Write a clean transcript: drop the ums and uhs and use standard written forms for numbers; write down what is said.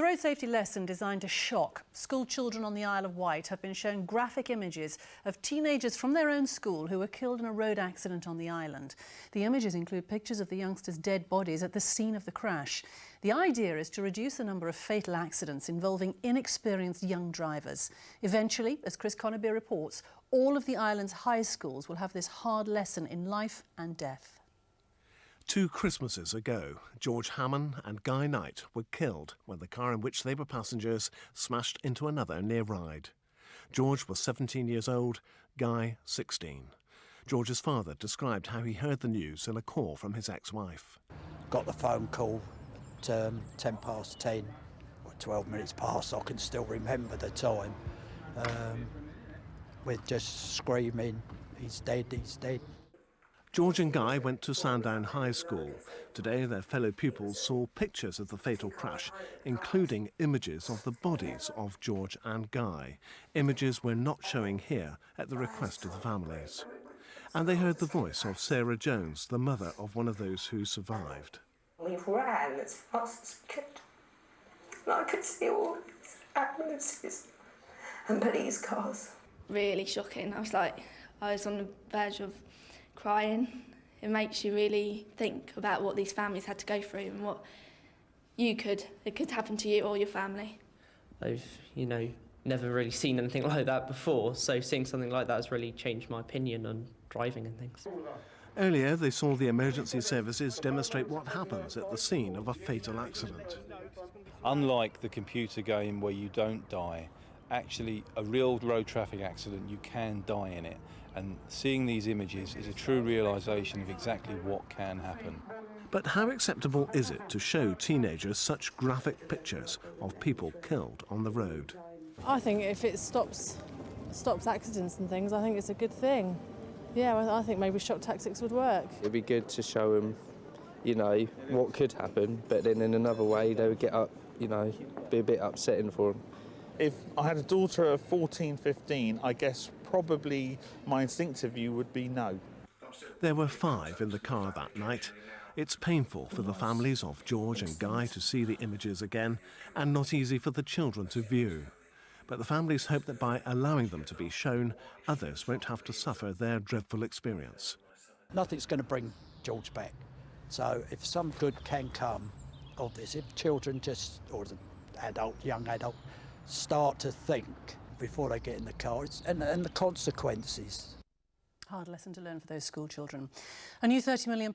The road safety lesson designed to shock. School children on the Isle of Wight have been shown graphic images of teenagers from their own school who were killed in a road accident on the island. The images include pictures of the youngsters' dead bodies at the scene of the crash. The idea is to reduce the number of fatal accidents involving inexperienced young drivers. Eventually, as Chris Connerby reports, all of the island's high schools will have this hard lesson in life and death. 2 Christmases ago, George Hammond and Guy Knight were killed when the car in which they were passengers smashed into another near Ryde. George was 17 years old, Guy 16. George's father described how he heard the news in a call from his ex-wife. Got the phone call at 10 past 10, or 12 minutes past, I can still remember the time. We're just screaming, he's dead, he's dead. George and Guy went to Sandown High School. Today, their fellow pupils saw pictures of the fatal crash, including images of the bodies of George and Guy. Images we're not showing here at the request of the families. And they heard the voice of Sarah Jones, the mother of one of those who survived. We ran as fast as we could. And I could see all these ambulances and police cars. Really shocking. I was on the verge of crying. It makes you really think about what these families had to go through and what it could happen to you or your family. I've, never really seen anything like that before, so seeing something like that has really changed my opinion on driving and things. Earlier, they saw the emergency services demonstrate what happens at the scene of a fatal accident. Unlike the computer game where you don't die, actually a real road traffic accident, you can die in it. And seeing these images is a true realisation of exactly what can happen. But how acceptable is it to show teenagers such graphic pictures of people killed on the road? I think if it stops accidents and things, I think it's a good thing. Yeah, I think maybe shock tactics would work. It'd be good to show them, what could happen, but then in another way they would get up, be a bit upsetting for them. If I had a daughter of 14, 15, I guess probably my instinctive view would be no. There were 5 in the car that night. It's painful for the families of George and Guy to see the images again, and not easy for the children to view. But the families hope that by allowing them to be shown, others won't have to suffer their dreadful experience. Nothing's going to bring George back. So if some good can come of this, if children or the young adult, start to think before they get in the car, and the consequences. Hard lesson to learn for those school children. A new £30 million